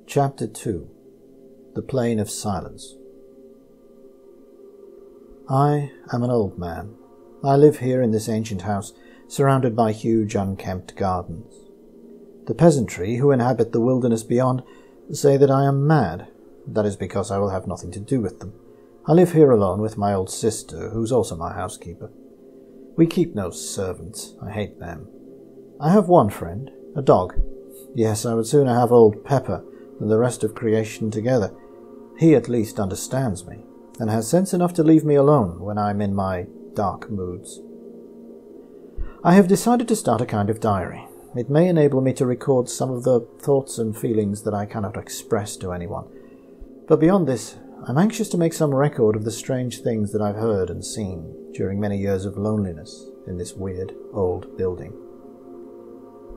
Chapter 2. The Plain of Silence. I am an old man. I live here in this ancient house, surrounded by huge unkempt gardens. The peasantry who inhabit the wilderness beyond say that I am mad. That is because I will have nothing to do with them. I live here alone with my old sister, who's also my housekeeper. We keep no servants. I hate them. I have one friend, a dog. Yes, I would sooner have old Pepper than the rest of creation together. He at least understands me, and has sense enough to leave me alone when I'm in my dark moods. I have decided to start a kind of diary. It may enable me to record some of the thoughts and feelings that I cannot express to anyone. But beyond this, I'm anxious to make some record of the strange things that I've heard and seen during many years of loneliness in this weird old building.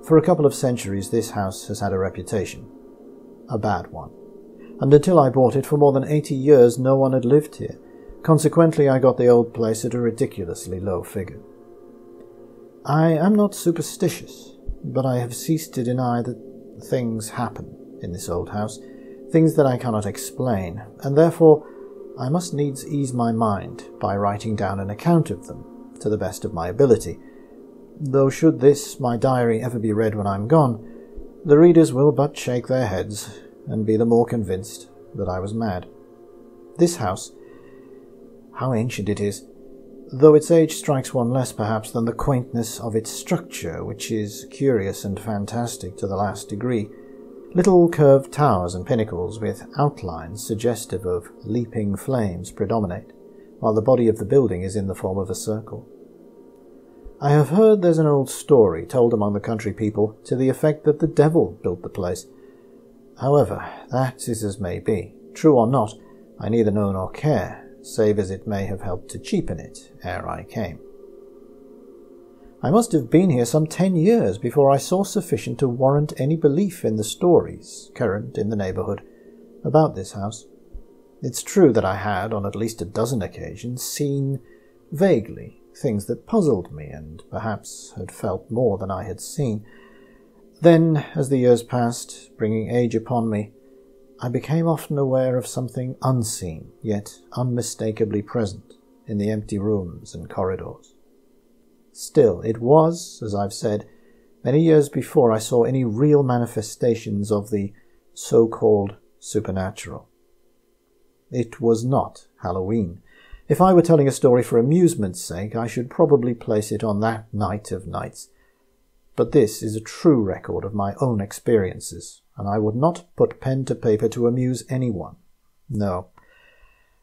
For a couple of centuries this house has had a reputation. A bad one. And until I bought it for more than 80 years no one had lived here. Consequently I got the old place at a ridiculously low figure. I am not superstitious, but I have ceased to deny that things happen in this old house, things that I cannot explain, and therefore I must needs ease my mind by writing down an account of them to the best of my ability. Though should this, my diary, ever be read when I'm gone, the readers will but shake their heads and be the more convinced that I was mad. This house, how ancient it is, though its age strikes one less perhaps than the quaintness of its structure, which is curious and fantastic to the last degree. Little curved towers and pinnacles with outlines suggestive of leaping flames predominate, while the body of the building is in the form of a circle. I have heard there's an old story told among the country people to the effect that the devil built the place. However, that is as may be. True or not, I neither know nor care, save as it may have helped to cheapen it ere I came. I must have been here some 10 years before I saw sufficient to warrant any belief in the stories current in the neighbourhood about this house. It's true that I had, on at least a dozen occasions, seen, vaguely, things that puzzled me, and perhaps had felt more than I had seen. Then, as the years passed, bringing age upon me, I became often aware of something unseen, yet unmistakably present, in the empty rooms and corridors. Still, it was, as I've said, many years before I saw any real manifestations of the so-called supernatural. It was not Halloween. If I were telling a story for amusement's sake, I should probably place it on that night of nights. But this is a true record of my own experiences, and I would not put pen to paper to amuse anyone. No.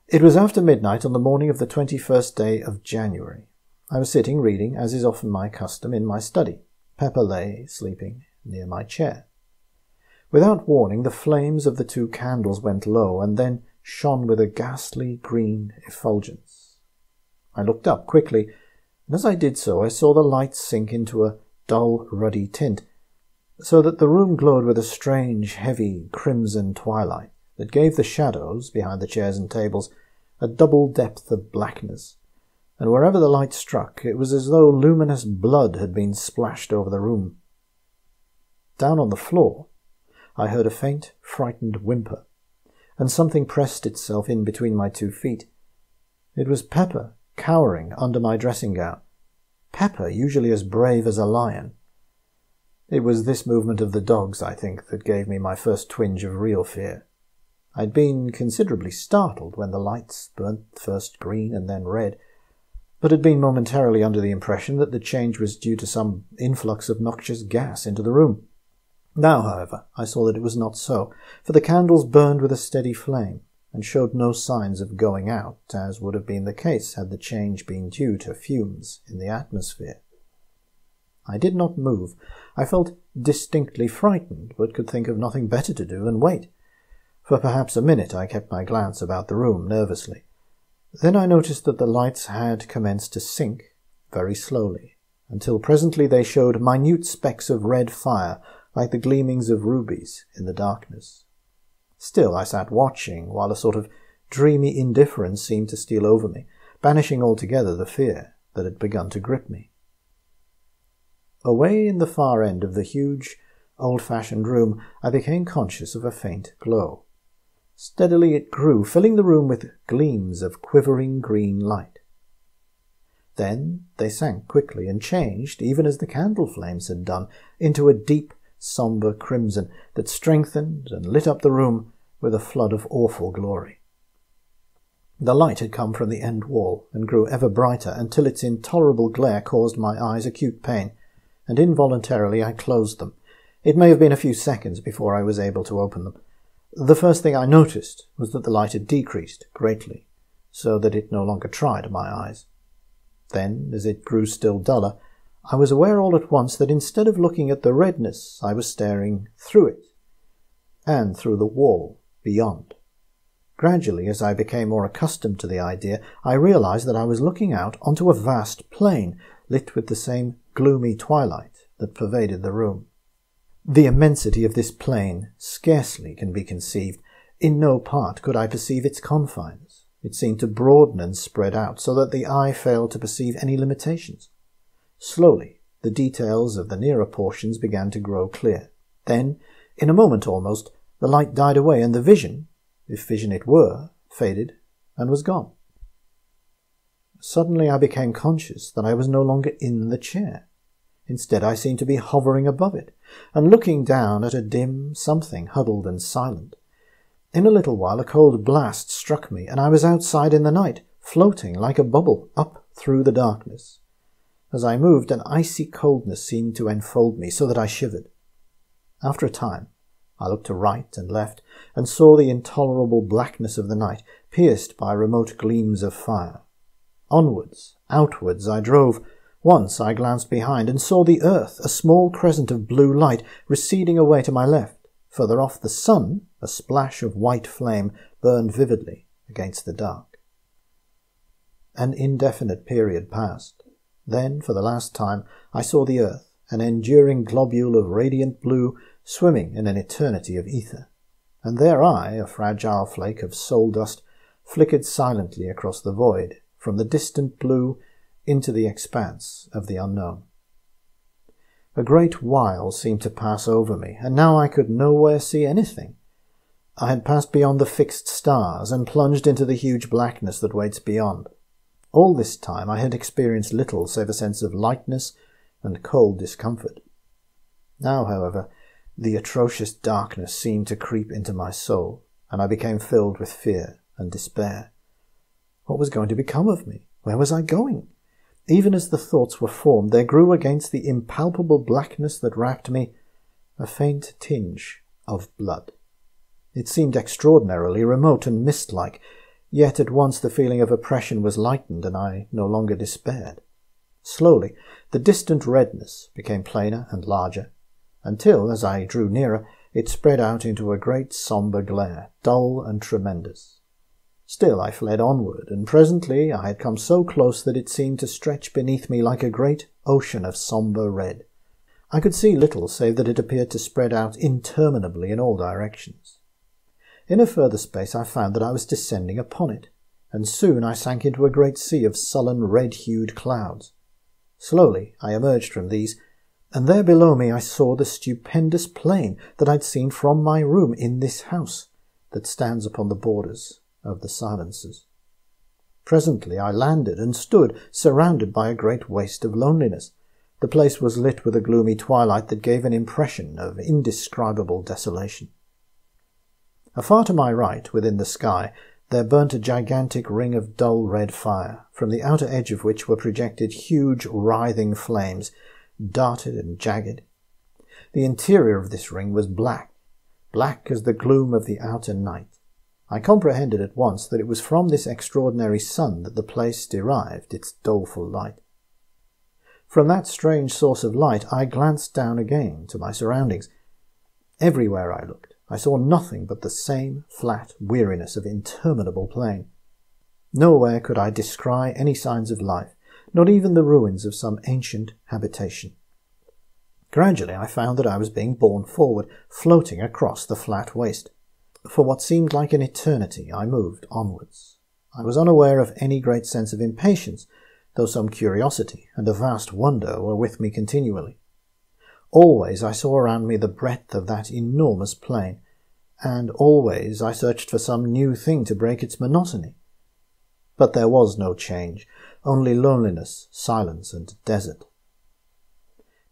It was after midnight on the morning of the 21st day of January. I was sitting reading, as is often my custom, in my study. Pepper lay, sleeping, near my chair. Without warning, the flames of the 2 candles went low, and then shone with a ghastly green effulgence. I looked up quickly, and as I did so I saw the light sink into a dull ruddy tint, so that the room glowed with a strange, heavy, crimson twilight that gave the shadows behind the chairs and tables a double depth of blackness, and wherever the light struck it was as though luminous blood had been splashed over the room. Down on the floor I heard a faint, frightened whimper, and something pressed itself in between my 2 feet. It was Pepper, cowering under my dressing-gown. Pepper, usually as brave as a lion. It was this movement of the dog's, I think, that gave me my first twinge of real fear. I'd been considerably startled when the lights burnt first green and then red, but had been momentarily under the impression that the change was due to some influx of noxious gas into the room. Now, however, I saw that it was not so, for the candles burned with a steady flame, and showed no signs of going out, as would have been the case had the change been due to fumes in the atmosphere. I did not move. I felt distinctly frightened, but could think of nothing better to do than wait. For perhaps a minute I kept my glance about the room nervously. Then I noticed that the lights had commenced to sink, very slowly, until presently they showed minute specks of red fire, like the gleamings of rubies in the darkness. Still I sat watching, while a sort of dreamy indifference seemed to steal over me, banishing altogether the fear that had begun to grip me. Away in the far end of the huge, old-fashioned room, I became conscious of a faint glow. Steadily it grew, filling the room with gleams of quivering green light. Then they sank quickly and changed, even as the candle flames had done, into a deep, sombre crimson that strengthened and lit up the room with a flood of awful glory. The light had come from the end wall and grew ever brighter until its intolerable glare caused my eyes acute pain, and involuntarily I closed them. It may have been a few seconds before I was able to open them. The first thing I noticed was that the light had decreased greatly, so that it no longer tried my eyes. Then, as it grew still duller, I was aware all at once that instead of looking at the redness, I was staring through it, and through the wall beyond. Gradually, as I became more accustomed to the idea, I realized that I was looking out onto a vast plain, lit with the same gloomy twilight that pervaded the room. The immensity of this plain scarcely can be conceived. In no part could I perceive its confines. It seemed to broaden and spread out, so that the eye failed to perceive any limitations. Slowly, the details of the nearer portions began to grow clear. Then, in a moment almost, the light died away, and the vision, if vision it were, faded and was gone. Suddenly I became conscious that I was no longer in the chair. Instead, I seemed to be hovering above it, and looking down at a dim something huddled and silent. In a little while a cold blast struck me, and I was outside in the night, floating like a bubble up through the darkness. As I moved, an icy coldness seemed to enfold me, so that I shivered. After a time, I looked to right and left, and saw the intolerable blackness of the night, pierced by remote gleams of fire. Onwards, outwards I drove. Once I glanced behind, and saw the earth, a small crescent of blue light, receding away to my left. Further off, the sun, a splash of white flame, burned vividly against the dark. An indefinite period passed. Then, for the last time, I saw the earth, an enduring globule of radiant blue, swimming in an eternity of ether. And there I, a fragile flake of soul dust, flickered silently across the void, from the distant blue into the expanse of the unknown. A great while seemed to pass over me, and now I could nowhere see anything. I had passed beyond the fixed stars and plunged into the huge blackness that waits beyond. All this time I had experienced little save a sense of lightness and cold discomfort. Now, however, the atrocious darkness seemed to creep into my soul, and I became filled with fear and despair. What was going to become of me? Where was I going? Even as the thoughts were formed, there grew against the impalpable blackness that wrapped me a faint tinge of blood. It seemed extraordinarily remote and mist-like, yet at once the feeling of oppression was lightened, and I no longer despaired. Slowly, the distant redness became plainer and larger, until, as I drew nearer, it spread out into a great sombre glare, dull and tremendous. Still I fled onward, and presently I had come so close that it seemed to stretch beneath me like a great ocean of sombre red. I could see little save that it appeared to spread out interminably in all directions. In a further space I found that I was descending upon it, and soon I sank into a great sea of sullen red-hued clouds. Slowly I emerged from these, and there below me I saw the stupendous plain that I'd seen from my room in this house that stands upon the borders of the silences. Presently I landed and stood surrounded by a great waste of loneliness. The place was lit with a gloomy twilight that gave an impression of indescribable desolation. Afar to my right, within the sky, there burnt a gigantic ring of dull red fire, from the outer edge of which were projected huge writhing flames, darted and jagged. The interior of this ring was black as the gloom of the outer night. I comprehended at once that it was from this extraordinary sun that the place derived its doleful light. From that strange source of light I glanced down again to my surroundings. Everywhere I looked, I saw nothing but the same flat weariness of interminable plain. Nowhere could I descry any signs of life, not even the ruins of some ancient habitation. Gradually I found that I was being borne forward, floating across the flat waste. For what seemed like an eternity, I moved onwards. I was unaware of any great sense of impatience, though some curiosity and a vast wonder were with me continually. Always I saw around me the breadth of that enormous plain, and always I searched for some new thing to break its monotony. But there was no change, only loneliness, silence, and desert.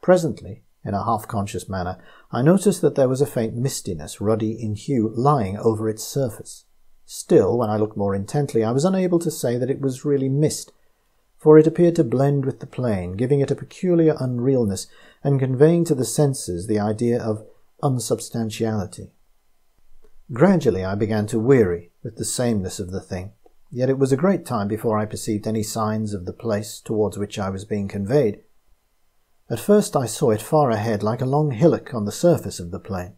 Presently, in a half-conscious manner, I noticed that there was a faint mistiness, ruddy in hue, lying over its surface. Still, when I looked more intently, I was unable to say that it was really mist, for it appeared to blend with the plain, giving it a peculiar unrealness, and conveying to the senses the idea of unsubstantiality. Gradually I began to weary with the sameness of the thing, yet it was a great time before I perceived any signs of the place towards which I was being conveyed. At first I saw it far ahead like a long hillock on the surface of the plain.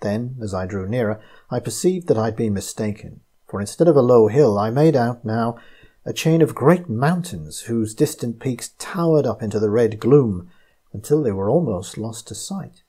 Then, as I drew nearer, I perceived that I had been mistaken, for instead of a low hill I made out now a chain of great mountains whose distant peaks towered up into the red gloom until they were almost lost to sight.